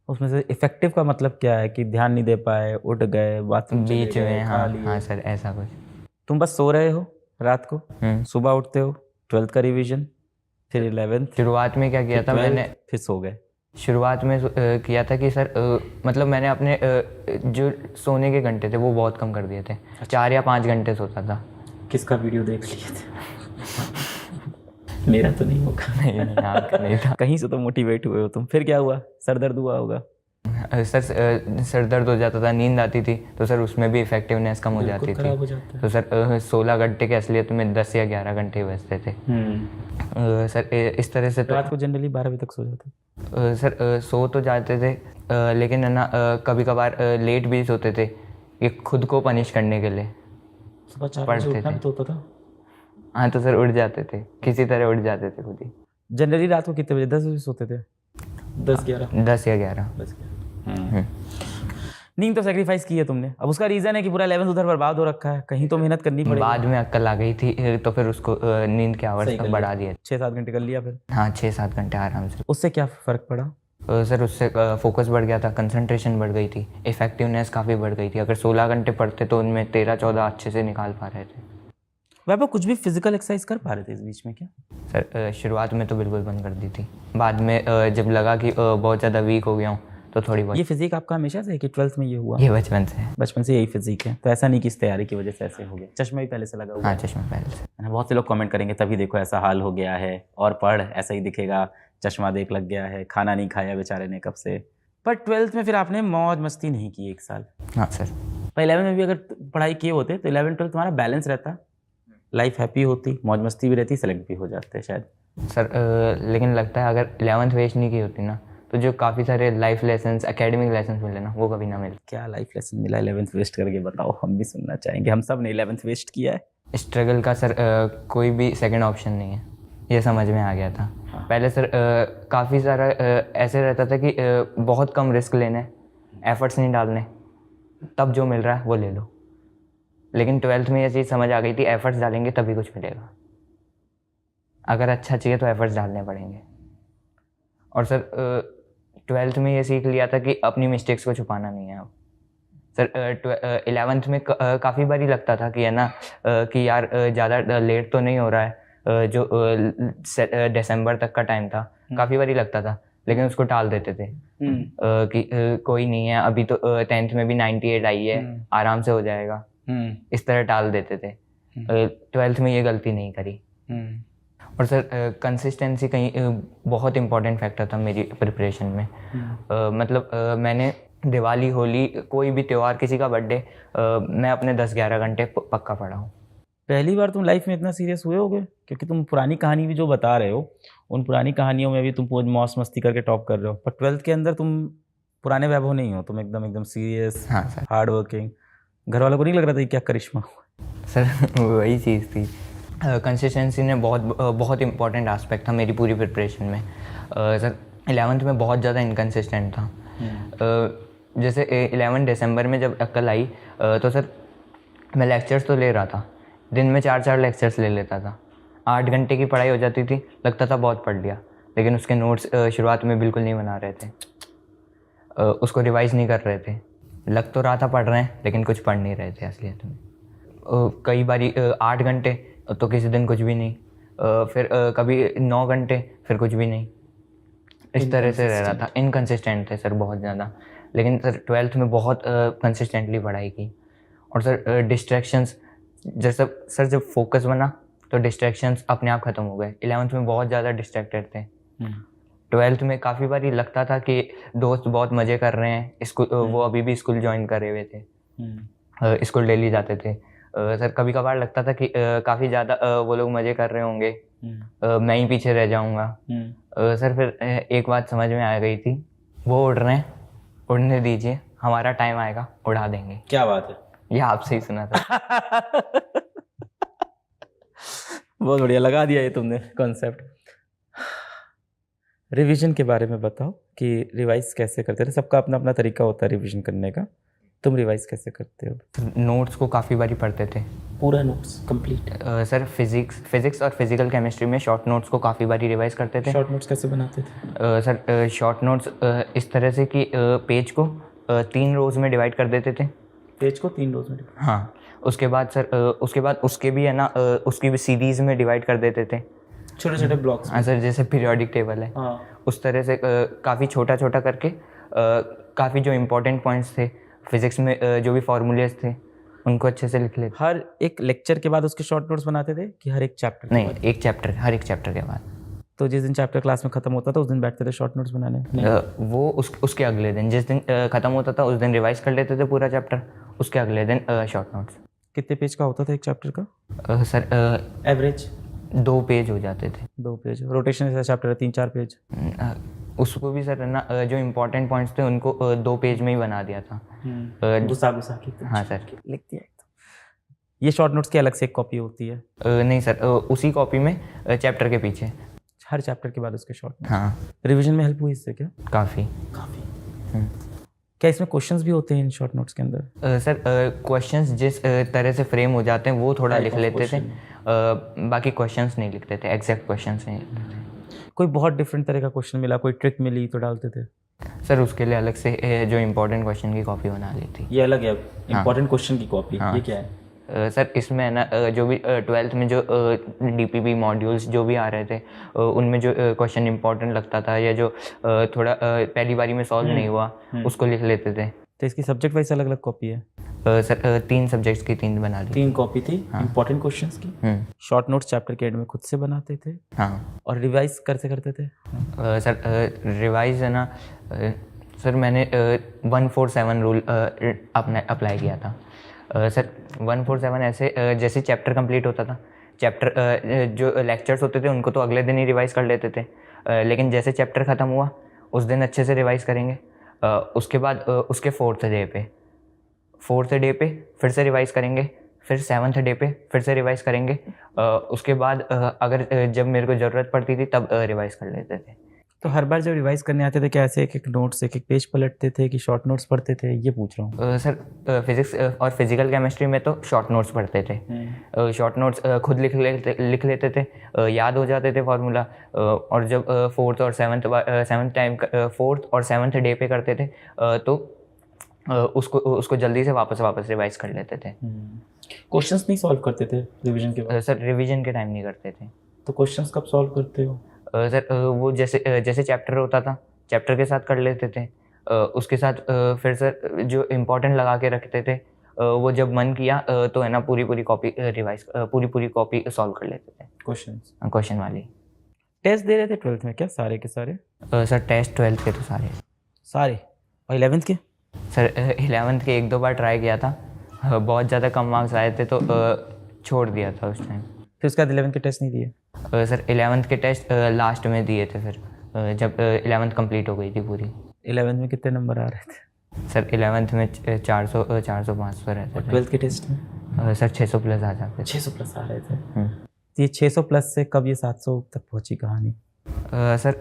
उसमें से इफेक्टिव का मतलब क्या है कि ध्यान नहीं दे पाए, उठ गए, बाथरूम बीच में? हाँ सर, ऐसा कुछ। तुम बस सो रहे हो रात को, सुबह उठते हो, 12th का रिवीजन, फिर 11th। शुरुआत में क्या किया था मैंने, फिर सो गए? शुरुआत में किया था कि सर मतलब मैंने अपने जो सोने के घंटे थे वो बहुत कम कर दिए थे। 4 या 5 घंटे सोता था। किसका वीडियो देख लिए थे? मेरा तो नहीं होगा। नहीं था। कहीं से तो मोटिवेट हुए हो तुम। फिर क्या हुआ? सर दर्द हुआ होगा? सर सर दर्द हो जाता था, नींद आती थी, तो सर उसमें भी इफेक्टिवनेस कम हो जाती थी। तो सर 16 घंटे के असलियत में 10 या 11 घंटे बचते थे। सर इस तरह से रात को जनरली 12 बजे तक सो जाते? सर सो तो जाते थे, लेकिन है ना कभी कभार लेट भी सोते थे, ये खुद को पनिश करने के लिए। सुबह 4 बजे उठना भी तो होता था? हाँ, तो सर उठ जाते थे, किसी तरह उठ जाते थे खुद ही। जनरली रात को कितने बजे? 10 बजे सोते थे? 10 या 11? नींद तो सेक्रीफाइस की है तुमने। अब उसका रीज़न है कि पूरा 11th उधर बर्बाद हो रखा है, कहीं तो मेहनत करनी पड़ेगी। बाद में अक्ल आ गई थी, तो फिर उसको नींद के आवर्स तक बढ़ा दिया। 6-7 घंटे कर लिया फिर? हाँ, 6-7 घंटे आराम से। उससे क्या फ़र्क पड़ा? सर उससे फोकस बढ़ गया था, कंसंट्रेशन बढ़ गई थी, इफेक्टिवनेस काफ़ी बढ़ गई थी। अगर 16 घंटे पढ़ते तो उनमें 13-14 अच्छे से निकाल पा रहे थे। वैभव कुछ भी फिजिकल एक्सरसाइज कर पा रहे थे इस बीच में क्या? सर शुरुआत में तो बिल्कुल बंद कर दी थी, बाद में जब लगा कि बहुत ज़्यादा वीक हो गया हूँ तो थोड़ी बहुत। ये फिजिक आपका हमेशा से है कि 12th में ये हुआ? ये बचपन से है। बचपन से यही फिजिक है, तो ऐसा नहीं कि इस तैयारी की वजह से ऐसे हो गया। चश्मा भी पहले से लगा हुआ? हाँ, चश्मा पहले से। है ना। बहुत से लोग कमेंट करेंगे तभी देखो ऐसा हाल हो गया है, और पढ़ ऐसा ही दिखेगा, चश्मा देख लग गया है, खाना नहीं खाया बेचारे ने कब से। पर 12th में फिर आपने मौज मस्ती नहीं की 1 साल? हाँ सर। पर 11th में भी अगर पढ़ाई किए होते तो 11-12 तुम्हारा बैलेंस रहता, लाइफ हैप्पी होती, मौज मस्ती भी रहती, सेलेक्ट भी हो जाते शायद। सर लेकिन लगता है अगर 11th वेस्ट नहीं की होती ना तो जो काफ़ी सारे लाइफ लेसन्स, एकेडमिक लेसन्स मिले ना, वो कभी ना मिले। क्या लाइफ लेसन मिला 11th वेस्ट करके? बताओ, हम भी सुनना चाहेंगे। हम सब ने 11th वेस्ट किया है। स्ट्रगल का सर कोई भी सेकंड ऑप्शन नहीं है, ये समझ में आ गया था। पहले सर काफ़ी सारा ऐसे रहता था कि बहुत कम रिस्क लेने, एफर्ट्स नहीं डालने, तब जो मिल रहा है वो ले लो। लेकिन 12th में ये चीज़ समझ आ गई थी, एफर्ट्स डालेंगे तभी कुछ मिलेगा। अगर अच्छा चाहिए तो एफर्ट्स डालने पड़ेंगे। और सर 12th में ये सीख लिया था कि अपनी मिस्टेक्स को छुपाना नहीं है। अब सर 11th में काफ़ी बारी लगता था कि है ना कि यार ज़्यादा लेट तो नहीं हो रहा है, जो दिसंबर तक का टाइम था, काफ़ी बारी लगता था, लेकिन उसको टाल देते थे कि कोई नहीं है, अभी तो 10th में भी 98 आई है, आराम से हो जाएगा, इस तरह टाल देते थे। 12th में ये गलती नहीं करी। और सर कंसिस्टेंसी कहीं बहुत इंपॉर्टेंट फैक्टर था मेरी प्रिपरेशन में। मतलब मैंने दिवाली, होली, कोई भी त्यौहार, किसी का बर्थडे, मैं अपने 10-11 घंटे पक्का पढ़ा हूँ। पहली बार तुम लाइफ में इतना सीरियस हुए होगे? क्योंकि तुम पुरानी कहानी भी जो बता रहे हो, उन पुरानी कहानियों में भी तुम मौज मस्ती करके टॉप कर रहे हो, पर 12th के अंदर तुम पुराने वैभव नहीं हो, तुम एकदम सीरियस। हाँ सर। Hard working. घर वालों को नहीं लग रहा था क्या करिश्मा हुआ? सर वही चीज़ थी, कंसिस्टेंसी ने बहुत इंपॉर्टेंट एस्पेक्ट था मेरी पूरी प्रिपरेशन में। सर 11th में बहुत ज़्यादा इनकन्सिस्टेंट था। जैसे 11 दिसंबर में जब अक्ल आई तो सर मैं लेक्चर्स तो ले रहा था, दिन में 4-4 लेक्चर्स ले लेता था, 8 घंटे की पढ़ाई हो जाती थी, लगता था बहुत पढ़ लिया। लेकिन उसके नोट्स शुरुआत में बिल्कुल नहीं बना रहे थे, उसको रिवाइज़ नहीं कर रहे थे। लग तो रहा था पढ़ रहे हैं, लेकिन कुछ पढ़ नहीं रहे थे असलियत में। कई बारी 8 घंटे तो किसी दिन कुछ भी नहीं, फिर कभी 9 घंटे, फिर कुछ भी नहीं। इस तरह से रह रहा था। इनकन्सिस्टेंट थे सर बहुत ज़्यादा। लेकिन सर 12th में बहुत कंसिस्टेंटली पढ़ाई की। और सर डिस्ट्रैक्शंस, जैसे सर जब फोकस बना तो डिस्ट्रैक्शंस अपने आप ख़त्म हो गए। 11th में बहुत ज़्यादा डिस्ट्रैक्टेड थे। 12th में काफ़ी बारी लगता था कि दोस्त बहुत मज़े कर रहे हैं, स्कूल वो अभी भी स्कूल ज्वाइन करे हुए थे, स्कूल डेली जाते थे। सर कभी कभार लगता था कि काफ़ी ज़्यादा वो लोग मज़े कर रहे होंगे, मैं ही पीछे रह जाऊंगा। सर फिर एक बात समझ में आ गई थी, वो उड़ रहे हैं, उड़ने दीजिए, हमारा टाइम आएगा, उड़ा देंगे। क्या बात है, ये आपसे ही सुना था। बहुत बढ़िया लगा दिया ये तुमने कॉन्सेप्ट। रिवीजन के बारे में बताओ कि रिवाइज कैसे करते थे। सबका अपना अपना तरीका होता है रिवीजन करने का, तुम रिवाइज कैसे करते हो? नोट्स को काफ़ी बारी पढ़ते थे, पूरा नोट्स कंप्लीट? सर फिजिक्स और फिजिकल केमिस्ट्री में शॉर्ट नोट्स को काफ़ी बारी रिवाइज करते थे। शॉर्ट नोट्स कैसे बनाते थे? सर शॉर्ट नोट्स इस तरह से कि पेज को 3 रोज में डिवाइड कर देते थे। पेज को 3 रोज में? हाँ। उसके बाद सर उसके भी है ना, उसकी भी सीरीज़ में डिवाइड कर देते थे, छोटे छोटे ब्लॉक्स। हाँ सर, जैसे पीरियोडिक टेबल है। हाँ। उस तरह से काफ़ी छोटा छोटा करके काफ़ी जो इम्पोर्टेंट पॉइंट्स थे फिज़िक्स में, जो भी फार्मूलेज थे, उनको अच्छे से लिख लेते। हर एक लेक्चर के बाद उसके शॉर्ट नोट्स बनाते थे कि हर एक चैप्टर? नहीं, हर एक चैप्टर के बाद। तो जिस दिन चैप्टर क्लास में खत्म होता था उस दिन बैठते थे शॉर्ट नोट्स बनाने? वो उसके अगले दिन, जिस दिन ख़त्म होता था उस दिन रिवाइज कर लेते थे पूरा चैप्टर, उसके अगले दिन शॉर्ट नोट्स। कितने पेज का होता था एक चैप्टर का? सर एवरेज 2 पेज हो जाते थे। 2 पेज? रोटेशन जैसा चैप्टर है 3-4 पेज? उसको भी सर ना, जो इम्पोर्टेंट पॉइंट्स थे उनको 2 पेज में ही बना दिया था। गुस्सा के? हाँ सर, लिख दिया। ये शॉर्ट नोट्स की अलग से एक कॉपी होती है? नहीं सर, उसी कॉपी में चैप्टर के पीछे, हर चैप्टर के बाद उसके शॉर्ट नोट्स। हाँ। रिवीजन में हेल्प हुई इससे क्या? काफ़ी। क्या इसमें क्वेश्चंस भी होते हैं इन शॉर्ट नोट्स के अंदर? सर क्वेश्चंस जिस तरह से फ्रेम हो जाते हैं वो थोड़ा लिख लेते थे, बाकी क्वेश्चंस नहीं लिखते थे, एग्जैक्ट क्वेश्चंस नहीं लिखते थे। कोई बहुत डिफरेंट तरह का क्वेश्चन मिला, कोई ट्रिक मिली तो डालते थे? सर उसके लिए अलग से जो इम्पोर्टेंट क्वेश्चन की कॉपी बना ली थी। ये अलग है इम्पोर्टेंट क्वेश्चन की कॉपी? ये क्या है? सर इसमें है ना, जो भी 12th में जो DPP मॉड्यूल्स जो भी आ रहे थे, उनमें जो क्वेश्चन इंपॉर्टेंट लगता था या जो थोड़ा पहली बारी में सॉल्व नहीं हुआ, उसको लिख लेते थे। तो इसकी सब्जेक्ट वाइज अलग अलग कॉपी है? सर 3 सब्जेक्ट्स की 3 बना ली। 3 कॉपी थी इंपॉर्टेंट क्वेश्चंस की। शॉर्ट नोट्स चैप्टर के एंड में खुद से बनाते थे? हाँ। और रिवाइज करते थे? सर रिवाइज है ना, सर मैंने 147 रूल अपना अप्लाई किया था। सर 147 ऐसे, जैसे चैप्टर कंप्लीट होता था, चैप्टर जो लेक्चर्स होते थे उनको तो अगले दिन ही रिवाइज कर लेते थे, लेकिन जैसे चैप्टर ख़त्म हुआ उस दिन अच्छे से रिवाइज करेंगे। उसके बाद उसके 4th डे पे फिर से रिवाइज करेंगे, फिर 7th डे पे फिर से रिवाइज करेंगे। उसके बाद अगर जब मेरे को ज़रूरत पड़ती थी तब रिवाइज कर लेते थे। तो हर बार जब रिवाइज करने आते थे क्या ऐसे एक नोट्स एक पेज पलटते थे कि शॉर्ट नोट्स पढ़ते थे, ये पूछ रहा हूँ? सर फिजिक्स और फिजिकल केमिस्ट्री में तो शॉर्ट नोट्स पढ़ते थे। शॉर्ट नोट्स खुद लिख लेते थे, याद हो जाते थे फार्मूला। और जब 4th और 7th डे पे करते थे तो उसको जल्दी से वापस रिवाइज कर लेते थे। क्वेश्चंस नहीं सॉल्व करते थे रिवीजन के बाद? सर रिवीजन के टाइम नहीं करते थे। तो क्वेश्चंस कब सॉल्व करते हो? सर वो जैसे चैप्टर होता था, चैप्टर के साथ कर लेते थे। उसके साथ फिर सर जो इम्पोर्टेंट लगा के रखते थे, वो जब मन किया तो है ना पूरी कॉपी रिवाइज पूरी कॉपी सॉल्व कर लेते थे, क्वेश्चन वाली। टेस्ट दे रहे थे 12th में क्या सारे के सारे? सर टेस्ट 12th के तो सारे। और 11th के? सर 11th के 1-2 बार ट्राई किया था, बहुत ज़्यादा कम मार्क्स आए थे तो छोड़ दिया था उस टाइम। फिर उसके बाद 11th के टेस्ट नहीं दिए? सर 11th के टेस्ट लास्ट में दिए थे फिर, जब 11th कंप्लीट हो गई थी पूरी। 11th में कितने नंबर आ रहे थे? सर 11th में 400-500 रहते थे। 12th के टेस्ट में? सर 600 प्लस आ जाते थे। 600 प्लस आ रहे थे। ये 600 प्लस से कब ये 700 तक पहुंची कहानी? सर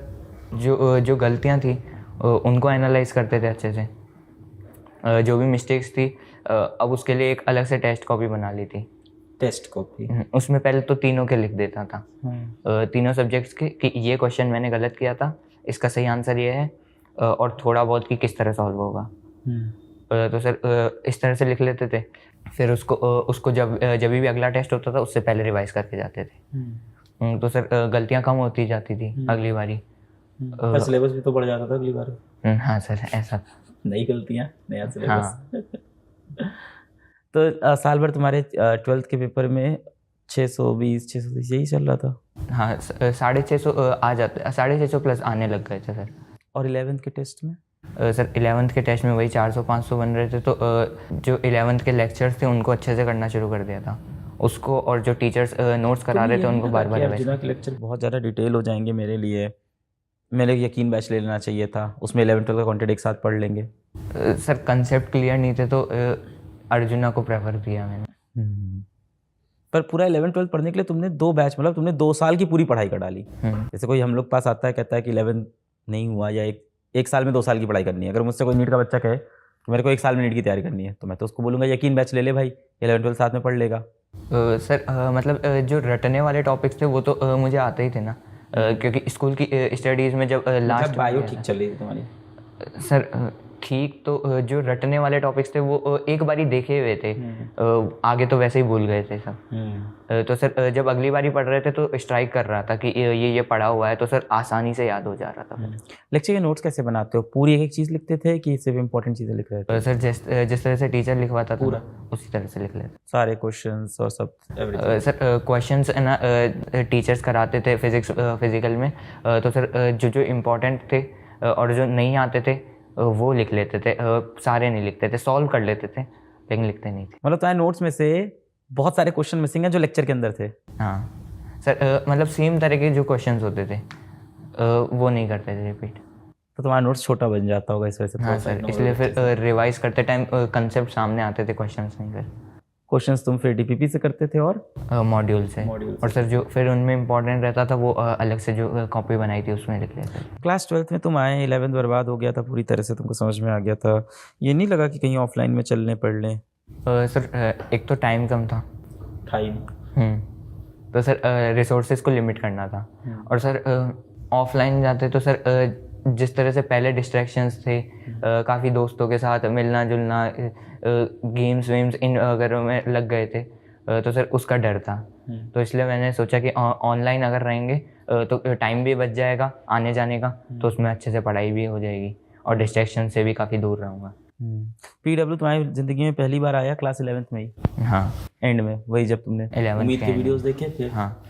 जो गलतियां थी उनको एनालाइज करते थे अच्छे से, जो भी मिस्टेक्स थी अब उसके लिए एक अलग से टेस्ट कॉपी बना ली थी। Test copy. उसमें पहले तो तीनों के लिख देता था, तीनों सब्जेक्ट्स के, कि ये क्वेश्चन मैंने गलत किया था, इसका सही आंसर ये है, और थोड़ा बहुत कि किस तरह सॉल्व होगा। तो सर इस तरह से लिख लेते थे। फिर उसको जब भी अगला टेस्ट होता था उससे पहले रिवाइज करके जाते थे। तो सर गलतियाँ कम होती जाती थी अगली बारी। पर सिलेबस भी तो बढ़ जाता था अगली बार। हाँ सर, ऐसा नई गलतियाँ, नया सिलेबस। हाँ। तो साल भर तुम्हारे 12th के पेपर में 620 630 यही चल रहा था? हाँ, 650 आ जाते, 650 प्लस आने लग गए थे सर। और 11th के टेस्ट में? सर 11th के टेस्ट में वही 400-500 बन रहे थे। तो जो 11th के लेक्चर्स थे उनको अच्छे से करना शुरू कर दिया था उसको, और जो टीचर्स नोट्स करा रहे थे उनको बार बार अर्जुना के लेक्चर बहुत ज़्यादा डिटेल हो जाएंगे मेरे लिए, मेरे यकीन बैच ले लेना चाहिए था, उसमें 11th-12 का कंटेंट एक साथ पढ़ लेंगे। सर कंसेप्ट क्लियर नहीं थे तो अर्जुना को प्रेफर किया मैंने। पर पूरा 11th-12 पढ़ने के लिए तुमने 2 बैच, मतलब तुमने 2 साल की पूरी पढ़ाई कर डाली। जैसे कोई हम लोग पास आता है कहता है कि 11th नहीं हुआ या एक साल में 2 साल की पढ़ाई करनी है। अगर मुझसे कोई नीट का बच्चा कहे कि मेरे को 1 साल में नीट की तैयारी करनी है तो मैं तो उसको बोलूँगा यकीन बैच ले ले भाई, 11th-12 साथ में पढ़ लेगा। सर मतलब जो रटने वाले टॉपिक्स थे वो तो मुझे आते ही थे ना, क्योंकि स्कूल की स्टडीज़ में जब लास्ट बायो ठीक चल रही थी तुम्हारी? सर ठीक, तो जो रटने वाले टॉपिक्स थे वो एक बारी देखे हुए थे, आगे तो वैसे ही भूल गए थे सब। तो सर जब अगली बारी पढ़ रहे थे तो स्ट्राइक कर रहा था कि ये पढ़ा हुआ है, तो सर आसानी से याद हो जा रहा था। लेक्चर के नोट्स कैसे बनाते हो? पूरी एक चीज़ लिखते थे कि सिर्फ इम्पोर्टेंट चीज़ें लिख रहे थे? सर जिस तरह से टीचर लिखवाता था पूरा उसी तरह से लिख लेते सारे क्वेश्चंस और सब? सर क्वेश्चंस है ना टीचर्स कराते थे फिजिकल में, तो सर जो इम्पोर्टेंट थे और जो नहीं आते थे वो लिख लेते थे, सारे नहीं लिखते थे, सॉल्व कर लेते थे लेकिन लिखते नहीं थे। मतलब तुम्हारे नोट्स में से बहुत सारे क्वेश्चन मिसिंग हैं जो लेक्चर के अंदर थे? हाँ सर, मतलब सेम तरह के जो क्वेश्चंस होते थे वो नहीं करते थे रिपीट। तो तुम्हारा नोट्स छोटा बन जाता होगा इस वजह से? हाँ सर, इसलिए फिर रिवाइज करते टाइम कंसेप्ट सामने आते थे, क्वेश्चंस नहीं कर। क्वेश्चंस तुम फिर डीपीपी से करते थे और मॉड्यूल से, और सर जो फिर उनमें इंपॉर्टेंट रहता था वो अलग से जो कॉपी बनाई थी उसमें लिख लेते थे। क्लास 12th में तुम आए, 11th बर्बाद हो गया था पूरी तरह से, तुमको समझ में आ गया था, ये नहीं लगा कि कहीं ऑफलाइन में चलने पढ़ लें? सर एक तो टाइम कम था, तो सर रिसोर्सेज को लिमिट करना था, और सर ऑफलाइन जाते तो सर जिस तरह से पहले डिस्ट्रैक्शंस थे, काफ़ी दोस्तों के साथ मिलना जुलना, गेम्स वेम्स इन वगैरह में लग गए थे, तो सर उसका डर था। तो इसलिए मैंने सोचा कि ऑनलाइन अगर रहेंगे तो टाइम भी बच जाएगा आने जाने का, तो उसमें अच्छे से पढ़ाई भी हो जाएगी और डिस्ट्रैक्शन से भी काफ़ी दूर रहूँगा। पीडब्ल्यू तुम्हारी ज़िंदगी में पहली बार आया क्लास 11th में ही? हाँ, एंड में वही जब तुमने 11th उम्मीद के वीडियोस देखे फिर? हाँ,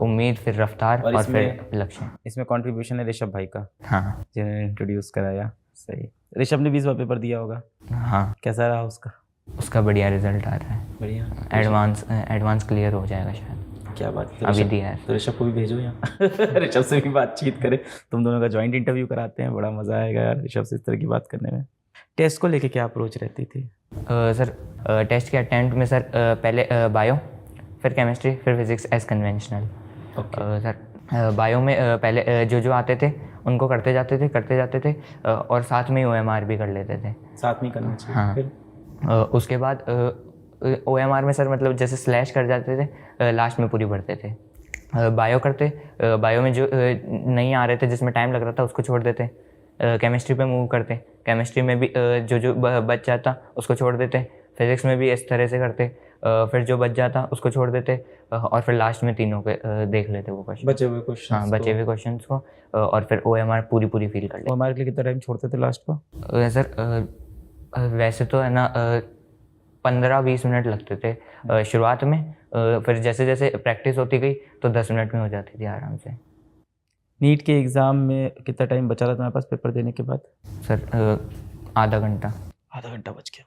उम्मीद, फिर रफ्तार और फिर लक्ष्य। इसमें कंट्रीब्यूशन है ऋषभ भाई का, हाँ, जिन्होंने इंट्रोड्यूस कराया। सही। ऋषभ ने 20वां पेपर दिया होगा? हाँ। कैसा रहा उसका? उसका बढ़िया रिजल्ट आ रहा है, बढ़िया, एडवांस क्लियर हो जाएगा शायद। क्या बात है, अभी दिया है तो ऋषभ को भी भेजो यहाँ ऋषभ से भी बातचीत करें, तुम दोनों का जॉइंट इंटरव्यू कराते हैं, बड़ा मज़ा आएगा यार ऋषभ से इस तरह की बात करने में। टेस्ट को लेके क्या अप्रोच रहती थी? सर टेस्ट के अटेम्प्ट में सर पहले बायो, फिर केमिस्ट्री, फिर physics as conventional. Sir bio में पहले जो आते थे उनको करते जाते थे और साथ में OMR भी कर लेते थे। साथ में करना चाहिए। हाँ, फिर उसके बाद OMR में सर मतलब जैसे स्लैश कर जाते थे, लास्ट में पूरी भरते थे। बायो करते, बायो में जो नहीं आ रहे थे जिसमें टाइम लग रहा था उसको छोड़ देते, केमिस्ट्री पे मूव करते, केमिस्ट्री में भी जो बच जाता उसको छोड़ देते, फिजिक्स में भी इस तरह से करते, फिर जो बच जाता उसको छोड़ देते, और फिर लास्ट में तीनों के देख लेते वो क्वेश्चन, बचे हुए क्वेश्चन। हाँ, बचे हुए क्वेश्चंस को, और फिर OMR पूरी फिल कर लेते। हमारे लिए कितना टाइम छोड़ते थे लास्ट को? सर वैसे तो है ना 15-20 मिनट लगते थे शुरुआत में, फिर जैसे जैसे प्रैक्टिस होती गई तो 10 मिनट में हो जाती थी आराम से। नीट के एग्ज़ाम में कितना टाइम बचा था तुम्हारे पास पेपर देने के बाद? सर आधा घंटा बच गया।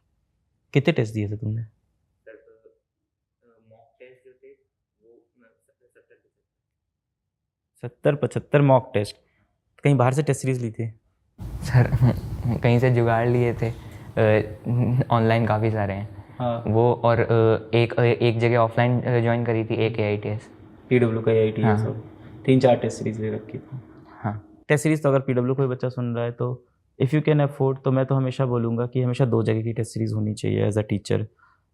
कितने टेस्ट दिए थे तुमने? मॉक टेस्ट जो थे वो 70-75 मॉक टेस्ट। कहीं बाहर से टेस्ट सीरीज ली थी? सर कहीं से जुगाड़ लिए थे, ऑनलाइन काफ़ी सारे हैं। हाँ। वो और एक जगह ऑफलाइन ज्वाइन करी थी, एक AITS, PW का AITS। हाँ। 3-4 टेस्ट सीरीज ले रखी थी। हाँ, टेस्ट सीरीज तो अगर PW कोई बच्चा सुन रहा है तो इफ़ यू कैन अफोर्ड, तो मैं तो हमेशा बोलूँगा कि हमेशा 2 जगह की टेस्ट सीरीज़ होनी चाहिए एज अ टीचर।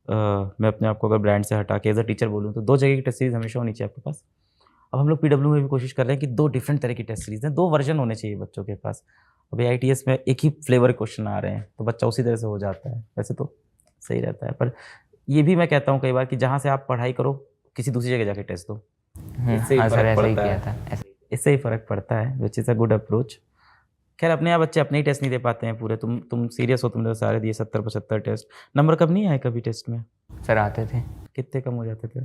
मैं अपने आप को अगर ब्रांड से हटा के एज अ टीचर बोलूँ तो 2 जगह की टेस्ट सीरीज हमेशा होनी चाहिए आपके पास। अब हम लोग पीडब्ल्यू में भी कोशिश कर रहे हैं कि 2 डिफरेंट तरह की टेस्ट सीरीज हैं, 2 वर्जन होने चाहिए बच्चों के पास। अभी ITS में एक ही फ्लेवर क्वेश्चन आ रहे हैं तो बच्चा उसी तरह से हो जाता है, वैसे तो सही रहता है। पर ये भी मैं कहता हूँ कई बार कि जहाँ से आप पढ़ाई करो किसी दूसरी जगह जाके टेस्ट दो, इससे ही हाँ सर, फर्क ऐसा ही पड़ता किया है। था ऐसा। इससे ही फ़र्क पड़ता है, which is a good approach. खैर अपने यहाँ बच्चे अपने ही टेस्ट नहीं दे पाते हैं पूरे। तुम सीरियस हो, तुमने तो सारे दिए 70-75 टेस्ट। नंबर कब नहीं आए कभी टेस्ट में? सर आते थे। कितने कम हो जाते थे?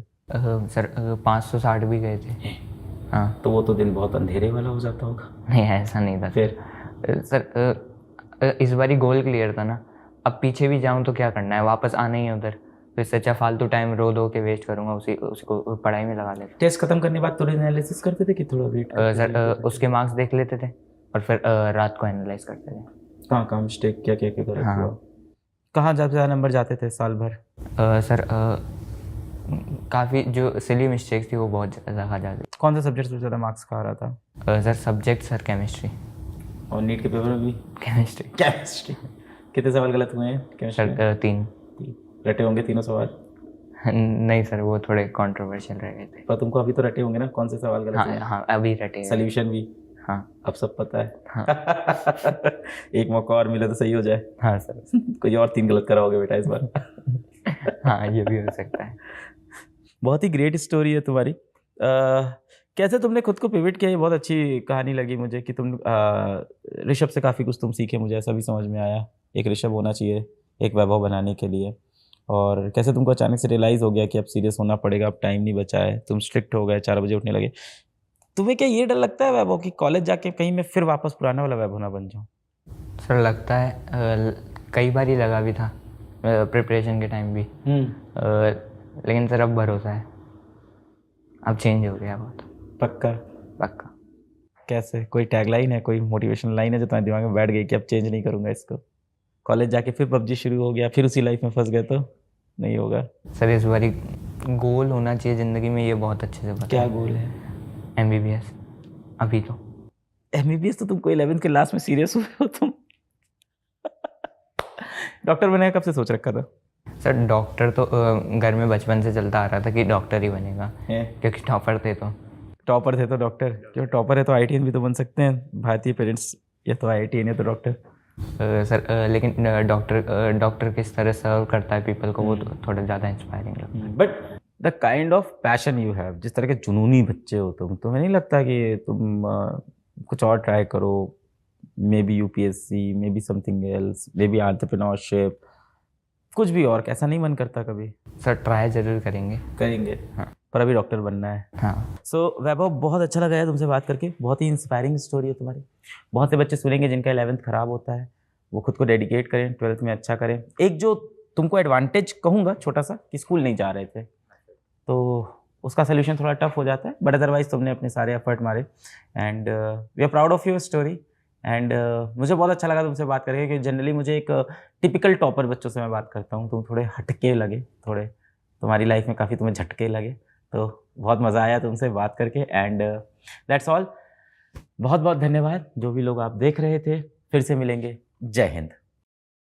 सर 560 भी गए थे। हाँ। तो वो तो दिन बहुत अंधेरे वाला हो जाता होगा। नहीं ऐसा नहीं था फिर सर इस बारी गोल क्लियर था ना, अब पीछे भी जाऊँ तो क्या करना है, वापस आना ही है उधर, तो इससे अच्छा फालतू टाइम रो दो के वेस्ट करूँगा, उसको पढ़ाई में लगा लेता। टेस्ट खत्म करने के बाद थोड़ा एनालिसिस करते थे कि थोड़ा वेट सर उसके मार्क्स देख लेते थे और फिर रात को एनालाइज करते थे। कहाँ मिस्टेक क्या क्या करेक्ट हाँ। हुआ? कहाँ ज़्यादा नंबर जाते थे साल भर? सर काफ़ी जो सिली मिस्टेक्स थी वो बहुत ज़्यादा खा जाती। कौन सा सब्जेक्ट सबसे ज़्यादा मार्क्स खा रहा था? Sir subject sir chemistry. और नीट के पेपर में भी केमिस्ट्री। कितने सवाल गलत हुए हैं केमिस्ट्री में? सर 3। रटे होंगे तीनों सवाल? नहीं सर वो थोड़े कंट्रोवर्शियल रह गए थे। पर तुमको अभी तो रटे होंगे ना, कौन से सवाल गलत हुए? हाँ अभी रटे। सोल्यूशन भी? हाँ अब सब पता है। हाँ। एक मौका और मिले तो सही हो जाए। हाँ सर। कोई और 3 गलत कराओगे बेटा इस बार। हाँ ये भी हो सकता है। बहुत ही ग्रेट स्टोरी है तुम्हारी। कैसे तुमने खुद को पिवट किया, ये बहुत अच्छी कहानी लगी मुझे कि तुम ऋषभ से काफ़ी कुछ तुम सीखे, मुझे ऐसा भी समझ में आया। एक ऋषभ होना चाहिए एक वैभव बनाने के लिए, और कैसे तुमको अचानक से रियलाइज़ हो गया कि अब सीरियस होना पड़ेगा, अब टाइम नहीं बचा है, तुम स्ट्रिक्ट हो गए, 4 बजे उठने लगे। तुम्हें क्या ये डर लगता है वैभव कि कॉलेज जाके कहीं मैं फिर वापस पुराना वाला वैभव ना बन जाऊँ? सर लगता है कई बार ही लगा भी था प्रिपरेशन के टाइम भी। लेकिन सर अब भरोसा है, अब चेंज हो गया बहुत। पक्का? पक्का। कैसे? कोई टैगलाइन है, कोई मोटिवेशनल लाइन है जो तुम्हारे दिमाग में बैठ गई कि अब चेंज नहीं करूँगा इसको? कॉलेज जाके फिर PUBG शुरू हो गया, फिर उसी लाइफ में फंस गए तो नहीं होगा? सर इस बारी गोल होना चाहिए ज़िंदगी में, ये बहुत अच्छे से पता। क्या गोल है? MBBS। अभी तो MBBS तो तुमको 11th के लास्ट में सीरियस हुए हो तुम। डॉक्टर बनने का कब से सोच रखा था? सर डॉक्टर तो घर में बचपन से चलता आ रहा था कि डॉक्टर ही बनेगा, क्योंकि टॉपर थे तो। टॉपर थे तो डॉक्टर? जो टॉपर है तो IITian भी तो बन सकते हैं, भारतीय पेरेंट्स या तो IITian या तो डॉक्टर। सर लेकिन डॉक्टर किस तरह सर्व करता है पीपल को, वो तो थोड़ा ज़्यादा इंस्पायरिंग लगता है। But the kind of passion you have, जिस तरह के जुनूनी बच्चे हो तुम, तुम्हें नहीं लगता कि तुम कुछ और ट्राई करो? May be UPSC, may be something else, may be entrepreneurship, कुछ भी और। ऐसा नहीं मन करता कभी? सर ट्राई जरूर करेंगे। हाँ, पर अभी डॉक्टर बनना है। हाँ। सो वैभव, बहुत अच्छा लगा है तुमसे बात करके, बहुत ही इंस्पायरिंग स्टोरी है तुम्हारी। बहुत से बच्चे सुनेंगे जिनका 11th खराब होता है, वो खुद को डेडिकेट करें, 12th में अच्छा करें। एक जो तुमको एडवांटेज कहूँगा छोटा सा, कि स्कूल नहीं जा रहे थे तो उसका सोल्यूशन थोड़ा टफ हो जाता है, बट अदरवाइज तुमने अपने सारे एफर्ट मारे and we are proud of your story. And मुझे बहुत अच्छा लगा तुमसे बात करके, कि जनरली मुझे एक टिपिकल टॉपर बच्चों से मैं बात करता हूँ, तुम थोड़े हटके लगे, थोड़े तुम्हारी लाइफ में काफ़ी तुम्हें झटके लगे, तो बहुत मज़ा आया तुमसे बात करके। And that's all. बहुत बहुत धन्यवाद जो भी लोग आप देख रहे थे। फिर से मिलेंगे। जय हिंद।